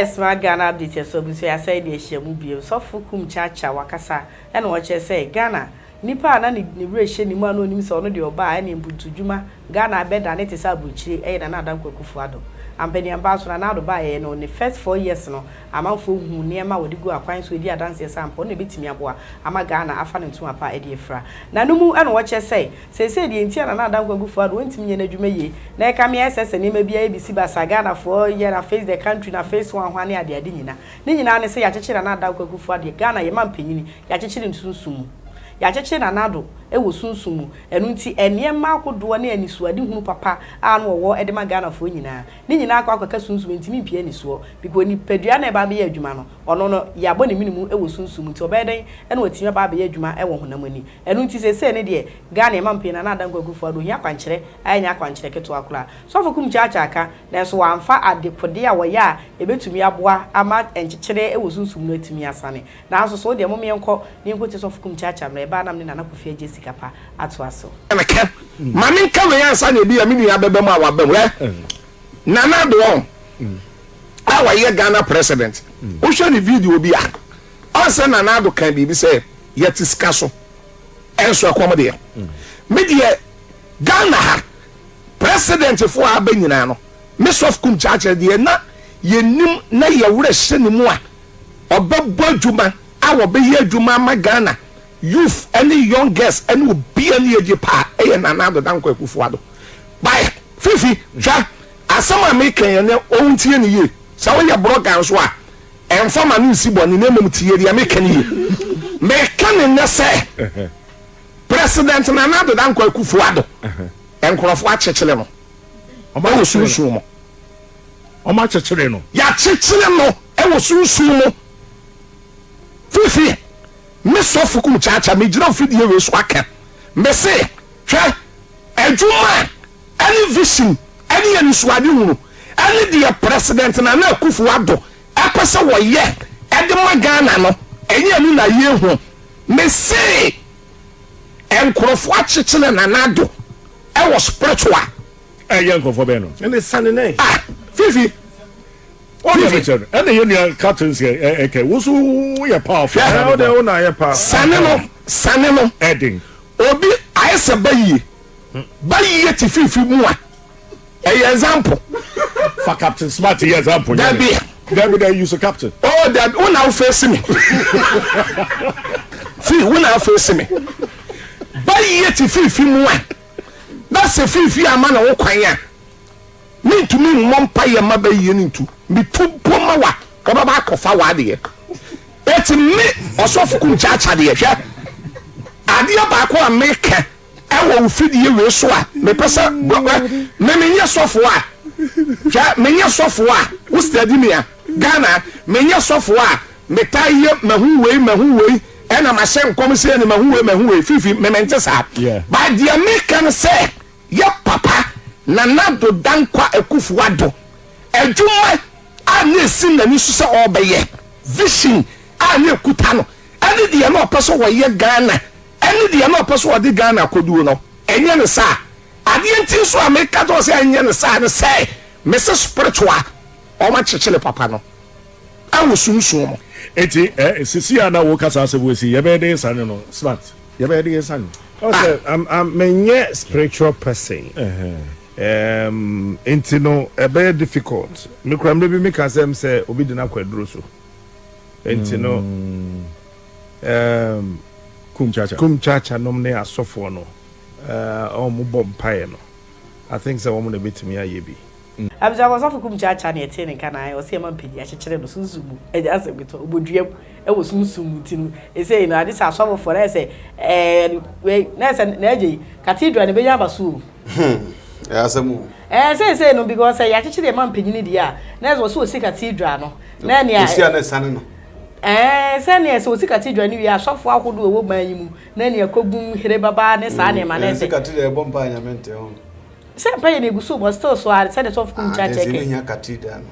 Yes, my Ghana update so bi say say dey hye mu bi so fukum chacha wakasa e na wo che say Ghana nipa na ni re hye ni mu ana onim se ono de oba e na mbutudwuma Ghana beda ne te sa buchire e na adam kwakufu ado ampeni ambaso na ado ba ye no ne first 4 years no amanfo hu niema wodi go akwan so edi adanse sample na betimi aboa ama Ghana afa ne ntuma pa e de efra na no mu e na wo che say de ntia na adam kwakufu ado ntimi nye na dwuma ye na e ka me ss ni ma bia ebisi ba sa Ghana for year na face the country na face one hwane ade ade nyina ne nyina ne say ya chechira na adam kwakufu ado Ghana ye mampanyini ya chechira nsunsumu ya cheche na nado e wo sunsumu enu nti enema akodo na anisuade hunu papa anu wo edema Ghana fo nyina ni nyina akwa sunsumu ntimi mpie anisuo because ni pedua na ba be ya adwuma no ono no ya bo ne minimu e wo sunsumu nti obeden e na watimi ba be ya adwuma e wo honamani enu nti sese ne de Ghana e mampe na adan kwagufo ado hia kwankyere anya kwankyere keto akura so fokum chacha aka na so wamfa adekode a wo ya ebetumi aboa ama enkyekere e wo sunsumu no atimi asane na so so de momenko ni nkote so fokum chacha ba nam ne nana kofia Jessica pa atwaso mami nka we yansa na ebi amini abebe mu awabem nana do awa ye Ghana president o show the video bi a o se nana do kan bi say yetiska so enso akomode me de Ghana ha president fo aba nyina no me sof kum chacha de na yenim na ye wure hye ne mu a obebo adwuma awo be ye adwuma ma Ghana youth any young girls and will be any age pa e na na do dan kwakufu ado by fifi ja asama make ne ontie ne ye sa wo ye brogan so a enfama no si boni na mum tie dia make ne ye me kan ne se president na na do dan kwakufu ado enkrofo a chechele no o ma susu mo o ma chechele no ya chechele no e wo susu mo fifi me so fukum chacha me jira ofidie we so aka me se hwe adwuma any vision any ansuade hunu any the president na Akufo Addo apese wo ye edema Ghana no enye anu na ye hu me se enkrofo achechele na nado e was spiritual eye enkrofo be no and the sunny name fifi oh picture and the union cartoons here okay wusu we powerful how they own na power saneno heading obi ayese bayi ti fifi mu a example for Captain Smart example that they use a captain oh that one now face me fi one now face me bayi ti fifi mu a that's a fifi amana wo kwan a me to me mompa ye mabayi ni tu mi tu poma wa oba ba kofa wa de eti me osofukum chacha de hwe ade ba ko ameka e wo fidie we so a me pesa me menye sofo a hwe menye sofo a wo study me a Ghana menye sofo a metaye mahu wei e na ma hye nkom se ne mahu wei fifi me mente sa ba de American say ye papa na nado dankwa Akufo Addo adwuma ani sin na ni so se obeye vision ani ekuta no ani de na opeso wo ye Ghana ani de na opeso wo de Ghana koduo no enye ne sa ade ntin so America to se enye ne sa ne say mese spiritual o ma chechele papa no awo sunsun mo eti sisi ana wo kasa se wo si ye be de san no Smart ye be de san okay I'm menye spiritual person intino a very difficult me kram be me ka sem say obi de na kwaduro so intino kum chacha nom ne asofo no o mo bom pae no I think say wo mo na betimi aye bi abza was of kum chacha na ete ne kana o se man pedi a chekere no sunsumu e ja se beto oboduam e wo sunsumu tinu e say no ade sa asofo for e say we na say na age cathedral ne be ya basu Asamu. Say no because ya chechire man panyini dia na so si cathedral no na ne si ana sane no say ne so si cathedral ni wi asofo akodo wo man yimu na ne akogum here baba ne sa ne ma na say cathedral e bompa anyamente ho say pay ne gusu but still so I said the soft kum church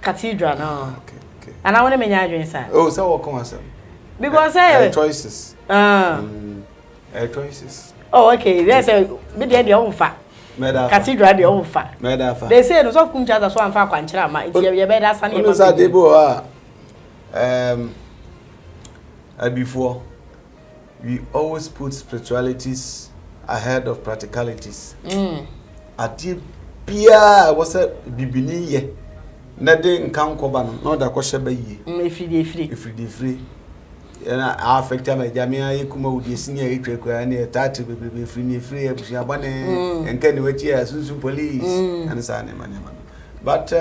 cathedral no okay and I want to menya adwen sa oh say what come asem because say choices choices oh okay there's a me dey on fa cathedral de on fa medafa they say no soft kum church so am fa kwankyere ama nti ye be da sane no sa debo Before, we always put spiritualities ahead of practicalities. Adi bia was a bibini ye. Nade nkan koba no da ko sheba yi. Free. Na affect am jamia ye kuma udi senior etwe kwa na tati be free abusua bane enka ne wati asusu police and so on. But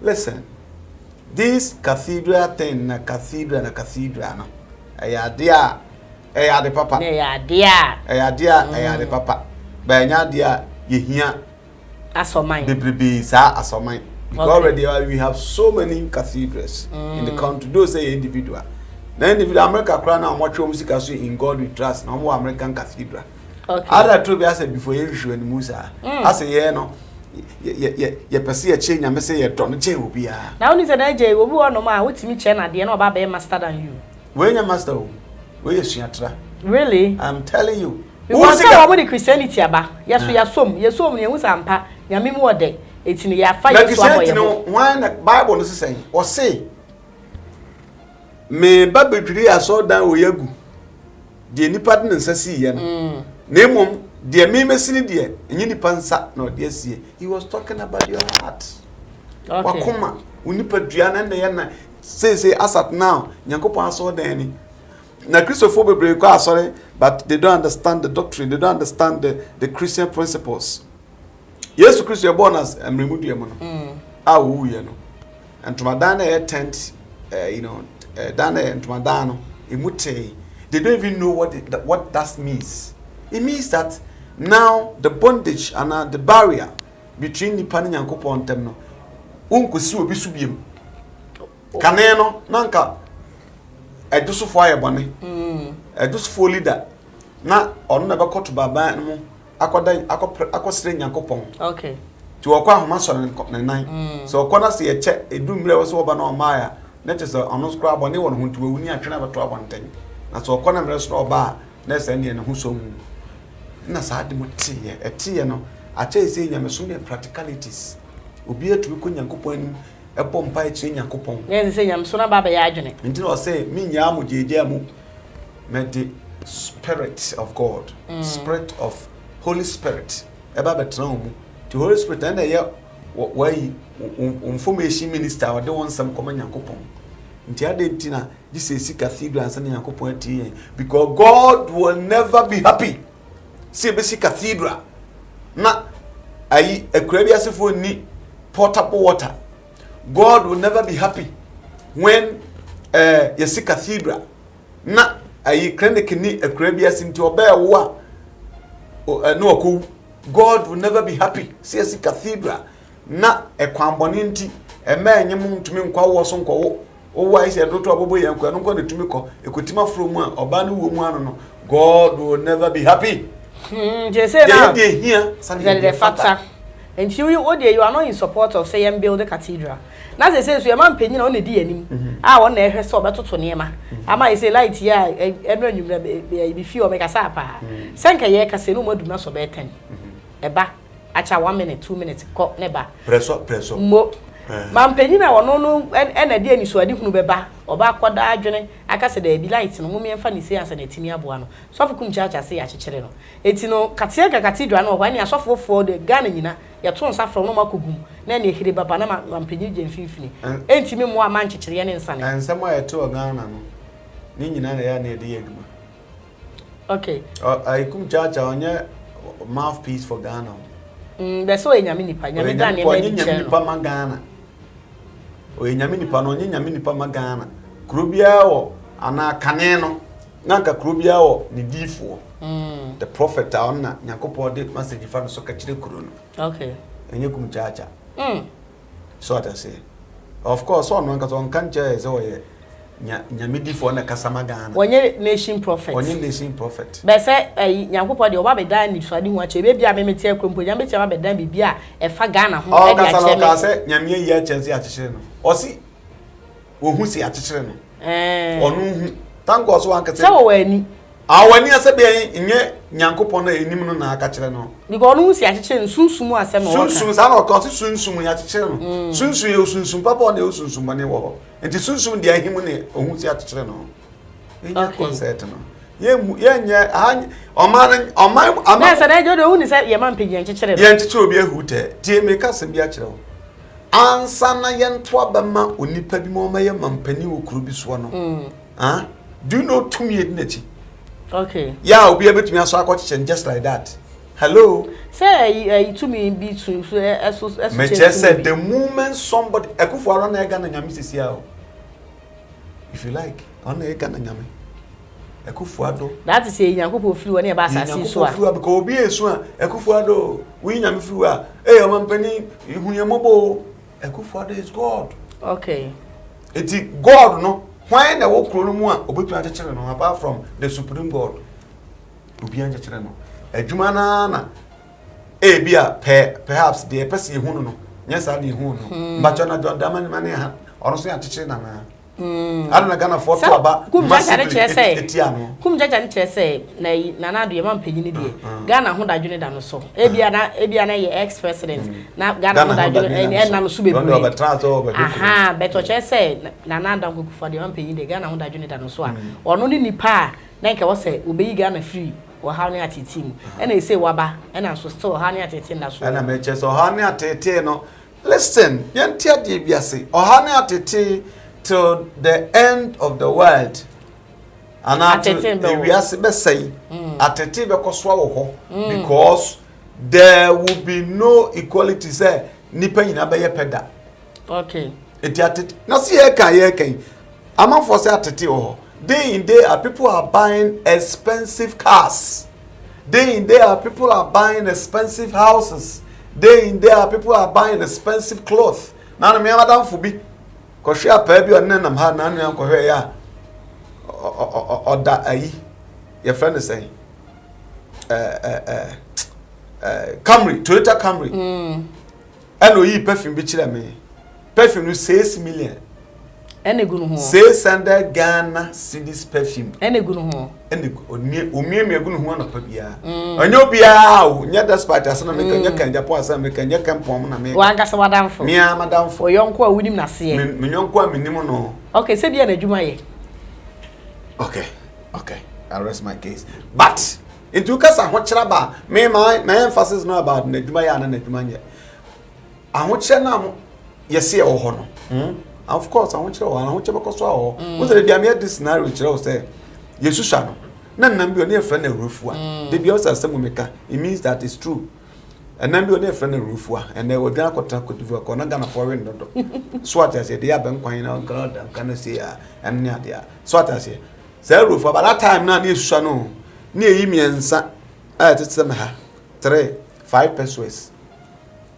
listen, this cathedral thing na cathedral no ayade papa ayade papa ba nya de a yehia asoman bebrebe sa asoman because already we have so many cathedrals in the country. Those say individual America crown na mo sika so in God we trust na mo American cathedral. Okay, other true be say before you show any Musa as ye no ye pese ye change am say ye don change obi a na oni say na je obi wono ma wotimi che na de na oba be master than you we nya master o we suatra. Really, I'm telling you, because say we the Christianity aba yeso yesom ne hu sampa nyame mu ode etini ya fa yeso aboye no when the Bible no say o say me babedwiri aso dan oyagu de nipa de nsasi ye no na mom de me mesini de enyi nipa nsa na ode asie. He was talking about your heart. Okay, wakoma unipa dua na ye na say asat now nyankopon aso dan ni na Christopher bebre ko asore, but they don't understand the doctrine, they don't understand the Christian principles. Yes, Christ born as emremudu emo no awu ye no entomadana e tent dana entomadano emute. They don't even know what that means. It means that now the bondage and the barrier between nipa ne Nyankopon ntem no unkosi obi subiem kaneno nanka edusufo ayebone edusufo leader na ono na bekoto baba no akodan akosire Nyankopon. Okay, ti okwa homa so ne nan so okona se ye che edumre wo so oba na omaya na che so ono skra abone won huntu wuni atwena beto abonten na so okona mre so oba na se ne ho so mu na sa de motie etie no ache se nyameso ne practicalities obi etu ko Nyankopon ebo mpa echi Nyankopon ne se nyameso na baba ya adwene nti no say mi nya mu jeje mu me the Spirit of God, Spirit of Holy Spirit eba betra mu the Holy Spirit and ye why information minister or the one some common Nyankopon nti ade ntina this is cathedral and san Nyankopon ati because God will never be happy see be cathedral na ayi ekurabiasefo ni portable water. God will never be happy when you see cathedral na ayi clinic ni ekurabiase nti oba wo no oku. God will never be happy see a cathedral na ekwamboni nti ema enyem ntumi nkwa wo so nkwa wo wa ise doto abobo yankwa no nkwa netumi ko ekotima from a oba no wo mu ano no. God will never be happy. Je say now they here the factor and you are not in support of say build the cathedral. Na say so your man penyin na o ne di anim won na ehwe so obetoto nema ama you say light ya enra nwumra be fi o make asa pa senka ye ka se no maduma so be 10 eba acha 1 minute 2 minutes ko neba preso mo man penyin na wono no na di ani so adi hunu beba oba akoda adwene aka se da bi light no mumie mfa ni say asa na timi aboa no sofukum chacha say ya chekere no eti no katia cathedral no hwa ni asofofo de Ghana nyina ya to nsa from no makogum na na ehire baba na man penyin je mfimfini entimi mo ama nchekere ne nsa ne ansem ayeto Ghana no ni nyina na ya na ede yeduma. Okay, aikum chacha onye mouthpiece for Ghana. Be so enyame nipa nyame Ghana e ma nipa ma Ghana o enyame nipa no onye nyame nipa ma Ghana krobia wo ana kane no nanka krobia wo ni difo the prophet ona Nyankopon de message fa no so ka kire kuro no. Okay, enye kum chacha so that say of course on nka so nka nche ze wo ye nyame difo na kasama Ghana onye nation prophet be say Nyankopon de oba be dan ni so ade hu ache be bia me meti akrompo nyame tia be dan bibia e fa Ghana ho e dia che me ka say nyame yi a chance a chekere no osi wo hu si a chekere no onu hu thank God so anka say wo ani awani ase be nye nyankopon na enim no na aka kire no because no si akyeche sunsumu asem no sunsun sa na ko sunsun ya kire no sunsun ye sunsun papa na sunsun bane wo enti sunsun de ahim ne ohun si akyeche no enya concert no ye nye oman na sa na jodo hu se ye man pegi akyeche ye nkyeche obi ahute tie me ka se bi akyeche wo ansa na ye nto abema onipa bi mo ma ye mampani wo kuro bi so no do you know tumi edinachi okay yeah obi abetumi aso akɔkyeche just like that hello say tumi be to so me just said the moment somebody Akufo-Addo na ega na nyame sisi a if you like on na ega na nyame Akufo-Addo that is say Nyankopɔ firi woni e ba asase so a because obi esu a Akufo-Addo we nyame firi a omampani ihunyembo Akufo-Addo is God okay eti God no why na wo kuro no mu a obetumi akyekyere no apart from the supreme God obi akyekyere no adwuma na bia perhaps the person ehunu no nyesa na ehunu no but na Daman mane ha ono so akyekyere na ana na Ghana for to aba kum jaja ne kyerese na na do ye man panyini die Ghana ho dadwene da no so ebia na ye ex president na Ghana ho dadwene na no so bebre aha beto kyerese na na da Akufo-Addo ye man panyini die Ghana ho dadwene da no so a ono ni nipa na nke wo se obeyi Ghana free wo ha ne atete mu na e say waba na so still ha ne atete nda so na me kyerese ha ne atete no listen yentia die biase ha ne atete till the end of the world and we are say atete be koso wo because there will be no equality say nipa nyina be ye peda okay eti atete na see ye kan amanfo say atete wo day in day people are buying expensive cars, day in day people are buying expensive houses, day in day people are buying expensive clothes. Now me madam fubi ko hwe apa bi onenam ha na anu ko hwe ya oda ayi your friend is saying Camry, Toyota Camry eno yi perfume bi kire me perfume no 6 million ene gunu ho 600 Ghana cedis perfume ene gunu ho ene omie gunu ho na pa bia onye obia o nya despite asana me kanya kan Japan asana me kanya kan pom na me wa ngasa wadamfo me amadamfo oyonko a wunim na se me nyonko a menim no okay se bia na dwuma ye okay I rest my case but into kasa ho kira ba me my emphasis no about na dwuma ye na dwuma ye aho kira na yesi e wo ho no of course I want you to I want you to because so we say bia me this scenario kira say yesusha no na nam bi oni efra na rufua de bia osa asem meka it means that it's true and nam bi oni efra na rufua and they would akota kotuvu ko na Ghana for win do so what I say they have kwan na God can say and nya dia so what I say rufua but that time na yesusha no na eyi miensa tetsem ha 3-5 pesos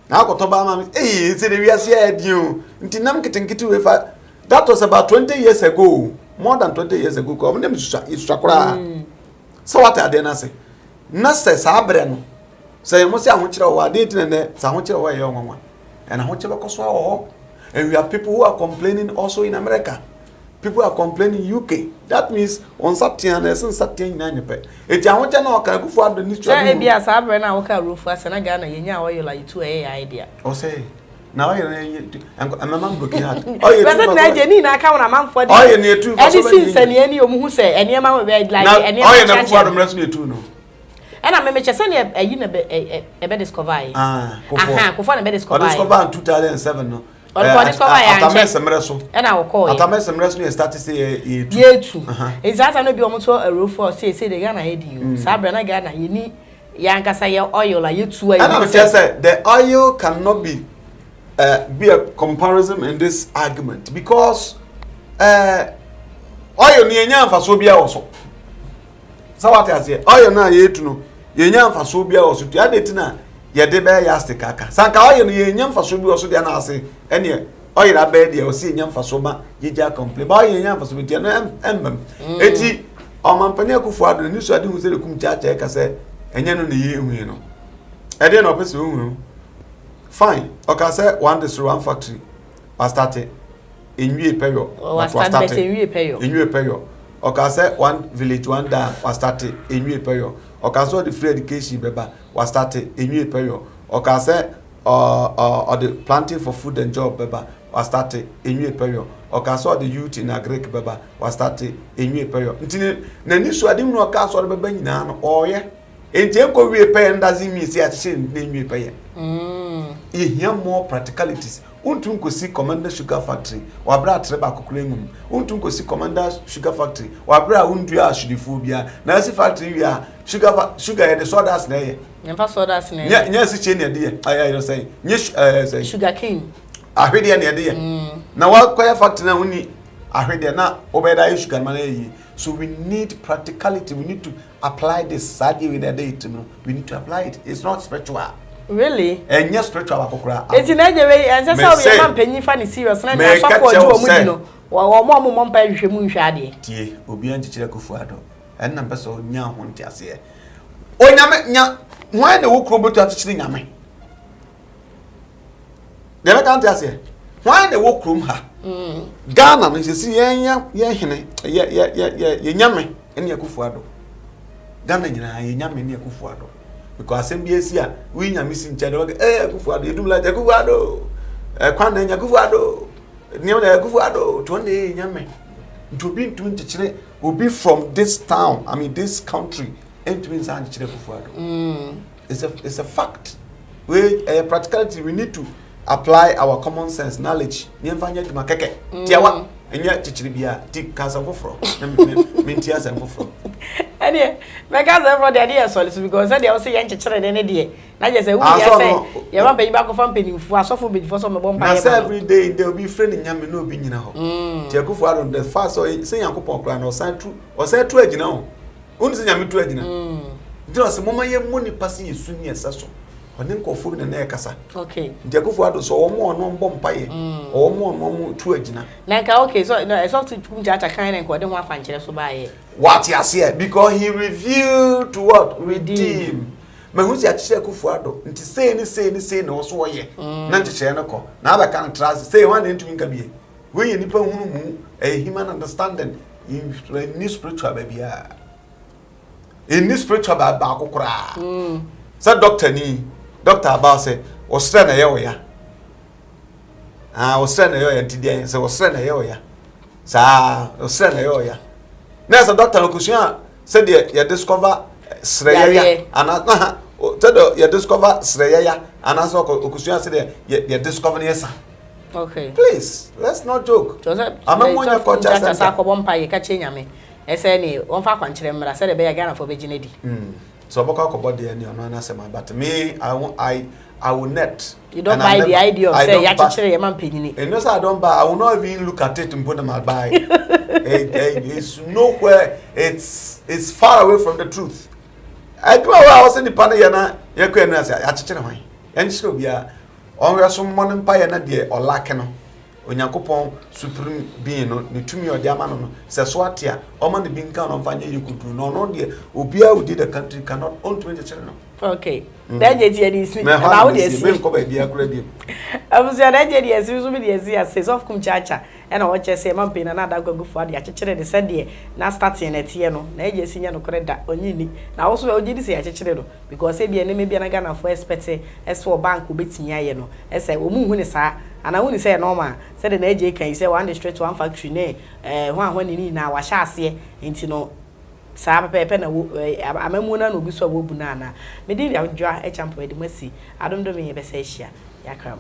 na akotoba ma say the we are here dio nti nam kitenkiti we fa that was about 20 years ago more than 20 years ago ko dem susakura so what are they na say na say sabre no say mo say ahokire wa dey tin ne say ahokire wa ye onwa and ahokire ko so awo and we have people who are complaining also in America. People are complaining in UK. That means on Saturday and Saturday in Nanype. It's a hotel now. Can go for the new job. Yeah, be a sabre na waka roof as na Ghana. Yenya oil like 2 idea. O say now you I'm man looking at. Oh, you. But na Jenny na ka na man for. Oh, you near 2. Any since any omu who say any man we like any. Oh, you na for the rest near 2 no. And I me chese na you na be discover. Aha, ko for na be discover. Discover in 2007 no. And I will call it. I started say year 2. Exactly, no be almost a roof for say the Ghana head you. Sabrina Ghana, you need Yankasa oil like you 2. And I just said the oil cannot be a comparison in this argument because oil near Yan for Sobia also. So what I say, oil na ye to know, Yan for Sobia also to add it now. Yede be yaste kaka sanka oye no ye nyam faso bi oso de na ase ene oye na be de o si nyam faso ma ye ja complain ba oye nyam faso bi de no embem eti o mampani Akufo-Addo ni so ade hu se de kum cha ka se enye no ne ye hu no e de no pese hu fine o ka se one district one factory was started enwie peyo was started enwie peyo okase one village one da was started enwie peyo okase the free education beba was started enwie peyo okase or the planting for food and job beba was started enwie peyo okase the youth in agric beba was started enwie peyo ntini na ni so adim no okase or beba nyina no oye enti enko wie peyo doesn't mean say atche na enwie peyo here more practicalities untum ko si commander sugar factory wa bra treba kokulengum untum ko si commander sugar factory wa bra undu a shudifobia na si factory wia sugar the sodas na ye nyamfa sodas na nya si che na de ayi no say nye say sugar cane ahwede na de na wa kwaya factory na uni ahwede na obeda sugar man yi. So we need practicality, we need to apply this sadly with the date, we need to apply it. It's not spiritual. Really? And yes, spiritual akokra. It's in any way, and that's how we man penny funny serious. Na na so for you omudino. Wa mo mo mpa hwehwe mu hwa ade. Tie, obi an chichire Kufuado. En na peso nya ho nti ase. O nyame nya, hwan na wo krobotu achichire nyame. De na kan ti ase. Hwan na wo krom ha. Ghana no sisi ye hene ye nyame ene Kufuado. Ghana nyina ye nyame ene Kufuado. Because MBC we nyame sin chade wage Kufuado edum la Kufuado kwan na Kufuado niam na Kufuado to ne nyame to be to chire obi from this town, I mean this country, and means and chire Kufuado. It's a fact. We practicality, we need to apply our common sense knowledge. Nyemfanya di makeke tiawa enya chichire bia ti kasa foforo menti asa foforo. Anyway, my cousin for the idea so because they also young chichire de ne de na je say we say you want pay back from penny fu asofo be for some bomb pay every day they will be friend nyame no obi nyina ho ti Kufuado on the fast so say yankopon kra na o san tu agina ho unu say nyame tu agina ndi o say mama ye money pass yesu ni esaso oni nkofo bi na ekasa okay ndi Kufuado so omo ono bomb pay omo ono tu agina na ka okay so no e so to kumjacha kan na ko de ho akwankyere so ba ye what you say because he revealed to what redeem mahusi achire Kufuado nti say na so ye na nchechire no ko na aba kan trust say one ntumi nka bie we ye nipa hunu mu a human understanding in this spiritual babia in this spiritual ba akokora say doctor about say osre na ye oya osre na ye oya nti dia say osre na ye oya sa osre na ye oya. Nessa doctor Okusia said you discover Sreya and you discover Sreya and also Okusia said you discover Yesa. Okay. Please, let's not joke. I'm a one for just as I come by a catching me. SNA, one for country, I said a bear Ghana for Virginity. So Boko body and your non but me, I will net. You don't buy the idea of say actually a man penny. And no, I don't buy. I will not even look at it and put them. I buy. It's nowhere. It's far away from the truth. I do. I was in the panel. You can say actually why. And so we are. On we are some one empire na die or lakeno. Onyankopon supreme being no ni tumi o diama no se so atia o man the bin kan on fanya you could do no die obia we did the country cannot own 20 children. Okay. That je tie dis na wo dey see ko ba bia kura bi abusia na je dey see so be dey see as of kum chacha e na wo che say man pe na da gwagufu ade akekere de se de na starting na tie no na je si nya no kore da onyini na wo so o je di say akekere no because e bia na me bia na Ghana for expect e so bank obetimi aye no e say wo mu hu ni sa ana hu ni say normal say de na je kan say one district one factory ne ho ahwa ni na wa sha ase enti no sa pepe na amamu na no bi so wo bu na na me di ya dwa e champo e di masi adomdo me ye be say hia yakram